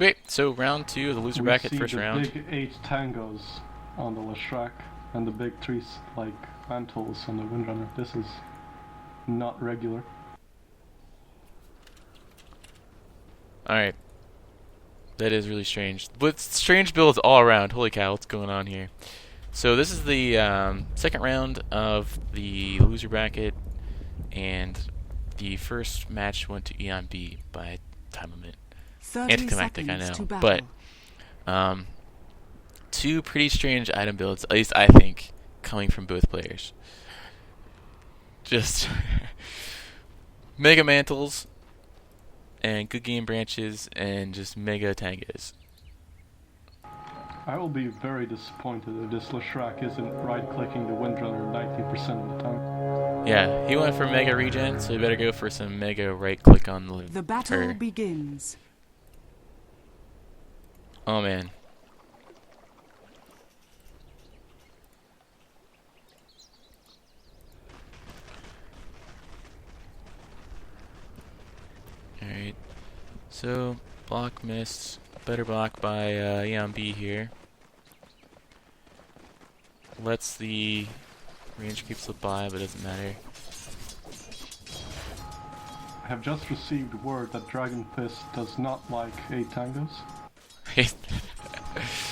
Okay, so round 2 of the loser bracket, first round. We see the big 8 tangos on the Leshrac and the big 3 like mantles on the Windrunner. This is not regular. Alright. That is really strange. But strange builds all around. Holy cow, what's going on here? So this is the second round of the loser bracket, and the first match went to Eonb by time limit. Anticlimactic, I know. But two pretty strange item builds, at least I think, coming from both players. Just mega mantles and good game branches and just mega tangas. I will be very disappointed if this Leshrac isn't right-clicking the Windrunner 90% of the time. Yeah, he went for mega regen, so he better go for some mega right-click on the... The battle begins. Oh man. Alright, so block missed. Better block by Eonb here. Lets the range creep slip by, but doesn't matter. I have just received word that Dragon Fist does not like 8 tangos.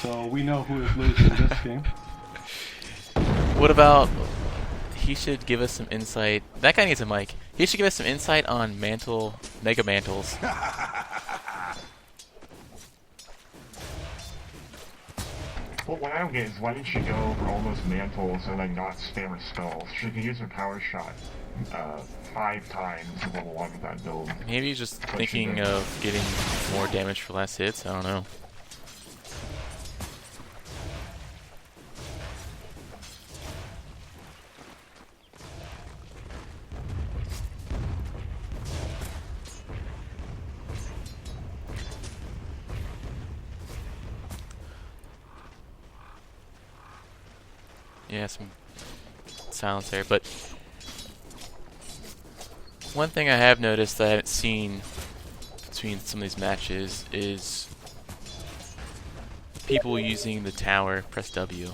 So we know who is losing this game. What about... He should give us some insight. That guy needs a mic. He should give us some insight on mega mantles. Well, what I don't get is why did she go for all those mantles and then not spam her spells? She can use her power shot 5 times in level 1 with that build. Maybe he's just thinking of getting more damage for less hits, I don't know. Yeah, some silence there, but one thing I have noticed that I haven't seen between some of these matches is people using the tower, press W.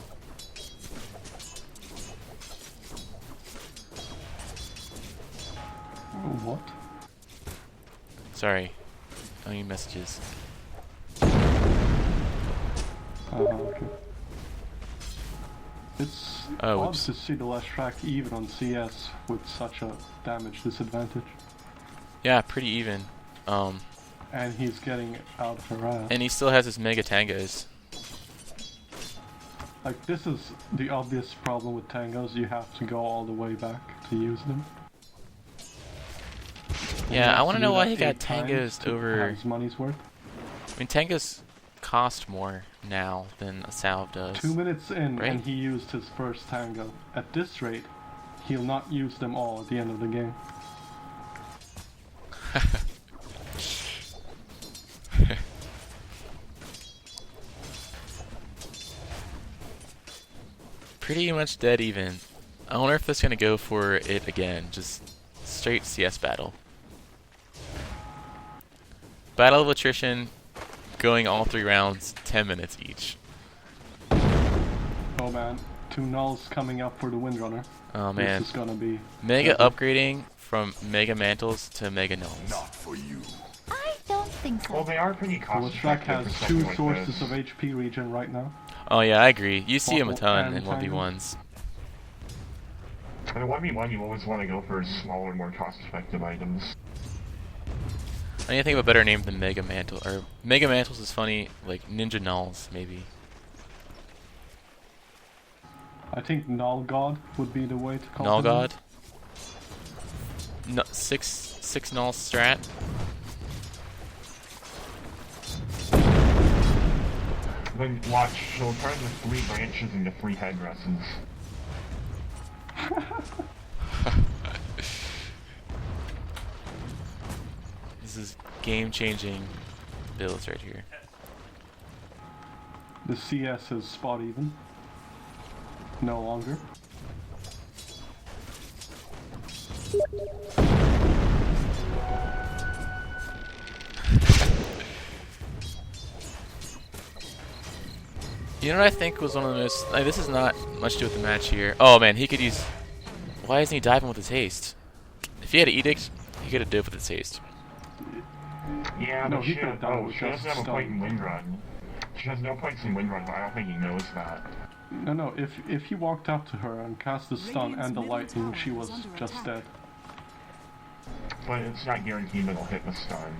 Oh, what? Sorry, I need messages. Okay. It's odd oops. to see the Leshrac even on CS with such a damage disadvantage. Yeah, pretty even. And he's getting out of her ass. And he still has his mega tangas. Like, this is the obvious problem with tangos. You have to go all the way back to use them. Yeah, I want to know why he got 8 times tangas to over... have his money's worth. I mean, tangas cost more now than a salve does. 2 minutes in, right? and he used his first tango. At this rate, he'll not use them all at the end of the game. Pretty much dead even. I wonder if that's gonna go for it again. Just straight CS battle. Battle of attrition, going all 3 rounds, 10 minutes each. Oh man, 2 nulls coming up for the Windrunner. Oh man. This is gonna be Mega upgrading from mega mantles to mega nulls. Not for you. I don't think so. Well, they are pretty cost Leshrac effective has for 2 something like sources this. of HP regen right now. Oh yeah, I agree. You see him a Bottle ton in and 1v1s. In a 1v1, you always want to go for smaller, more cost-effective items. I need to think of a better name than Mega Mantle. Or Mega Mantles is funny, like Ninja Nulls, maybe. I think Null God would be the way to call it. Null God? No, six Null strat? Then watch, she'll turn the 3 branches into 3 headdresses. This is game-changing builds right here. The CS is spot even. No longer. You know what I think was one of the most... Like, this is not much to do with the match here. Oh man, he could use... Why isn't he diving with his haste? If he had an edict, he could have dived with his haste. Yeah, No, but he she, could have done it with she doesn't just have a point in stun. Windrun. She has no points in Windrun, but I don't think he knows that. No, if he walked up to her and cast the stun Radiant's and the middle lightning, tower she is was under just attack. dead. But it's not guaranteed that he'll hit the stun.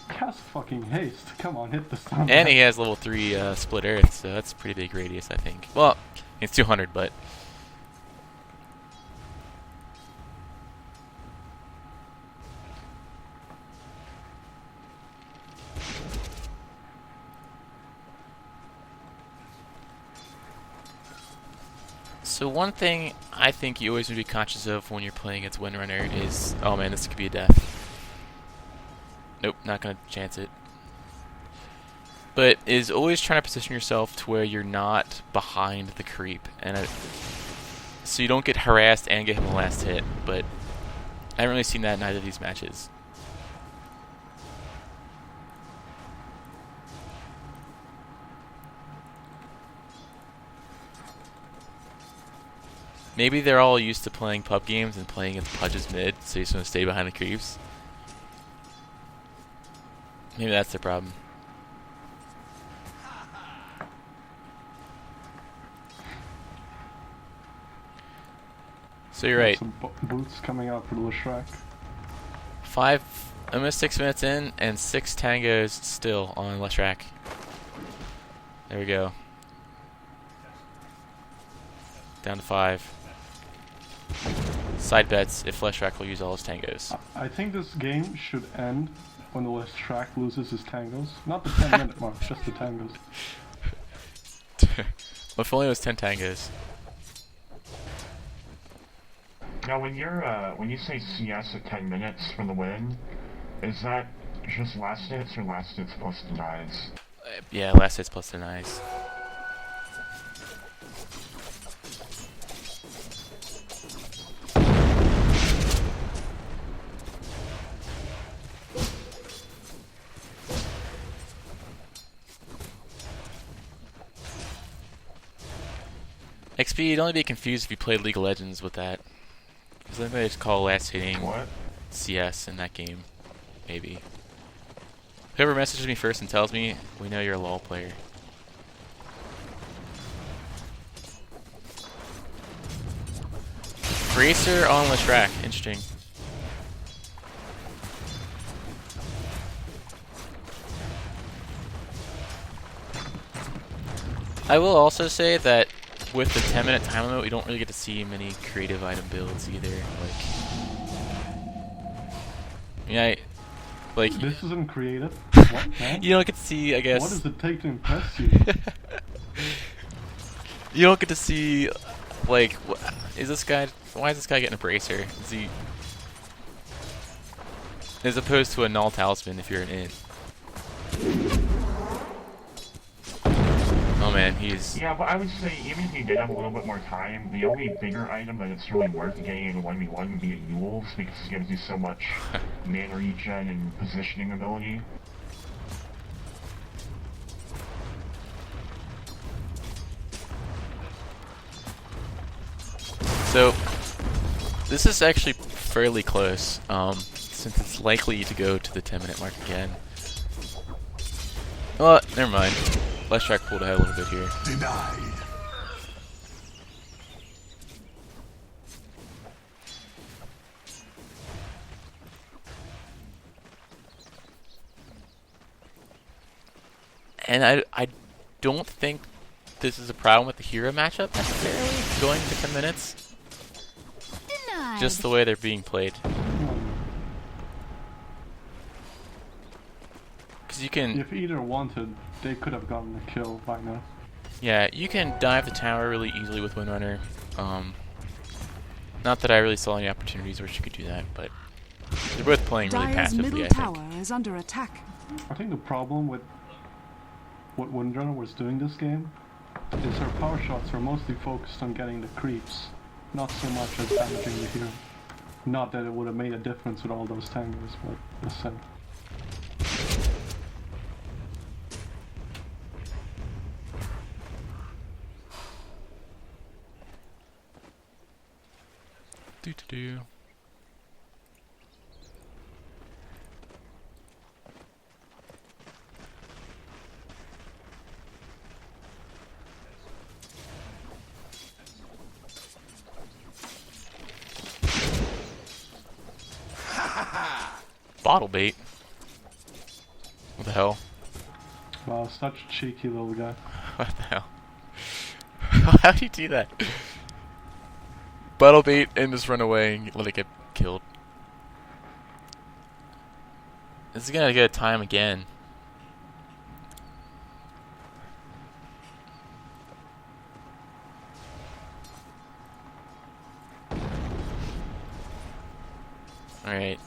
Cast fucking haste. Come on, hit the stun. And he has level 3 split earth, so that's a pretty big radius, I think. Well, it's 200, but... So one thing I think you always need to be conscious of when you're playing against Windrunner is... Oh man, this could be a death. Nope, not gonna chance it. But is always trying to position yourself to where you're not behind the creep, and so you don't get harassed and get him the last hit. But I haven't really seen that in either of these matches. Maybe they're all used to playing pub games and playing against Pudge's mid, so he's going to stay behind the creeps. Maybe that's the problem. So you're right. Some boots coming out for the Leshrac. Almost 6 minutes in, and 6 tangos still on Leshrac. There we go. Down to 5. Side bets if Leshrac will use all his tangos. I think this game should end when the Leshrac loses his tangos. Not the 10-minute mark, just the tangos. If only it was 10 tangos. Now, when you say CS at 10 minutes for the win, is that just last hits or last hits plus denies? Yeah, last hits plus denies. XP, you'd only be confused if you played League of Legends with that. Because I think they just call last hitting What? CS in that game. Maybe. Whoever messages me first and tells me, we know you're a LoL player. Bracer on Leshrac. Interesting. I will also say that with the 10-minute time limit, we don't really get to see many creative item builds either. Like, This isn't creative. What, man? you don't get to see, I guess. What does it take to impress you? You don't get to see, like, is this guy? Why is this guy getting a bracer? Is he? As opposed to a null talisman if you're an int. Oh man, he's... Yeah, but I would say even if you did have a little bit more time, the only bigger item that it's really worth getting in 1v1 would be a Yules, because it gives you so much mana regen and positioning ability. So, this is actually fairly close, since it's likely to go to the 10-minute mark again. Well, never mind. Leshrac pulled ahead a little bit here. Denied. And I don't think this is a problem with the hero matchup necessarily, going to 10 minutes. Denied. Just the way they're being played. Because you can... If either wanted, they could have gotten a kill by now. Yeah, you can dive the tower really easily with Windrunner. Not that I really saw any opportunities where she could do that, but they're both playing really Dire's passively, middle I think. tower is under attack. I think the problem with what Windrunner was doing this game is her power shots are mostly focused on getting the creeps, not so much as damaging the hero. Not that it would have made a difference with all those tangos, but just said. Do do do. Bottle bait. What the hell? Wow, such a cheeky little guy. What the hell? How do you do that? Bottle bait and just run away and let it get killed. This is gonna get a time again. Alright.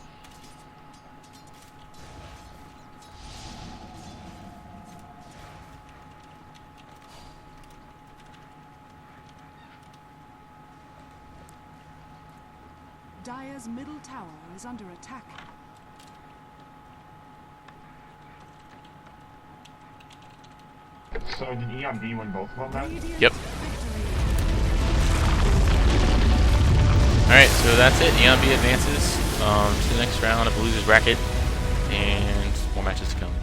Dire's middle tower is under attack. So did Eonb win both of them then? Radiant Yep. victory. Alright, so that's it. Eonb advances to the next round of Losers Bracket, and more matches to come.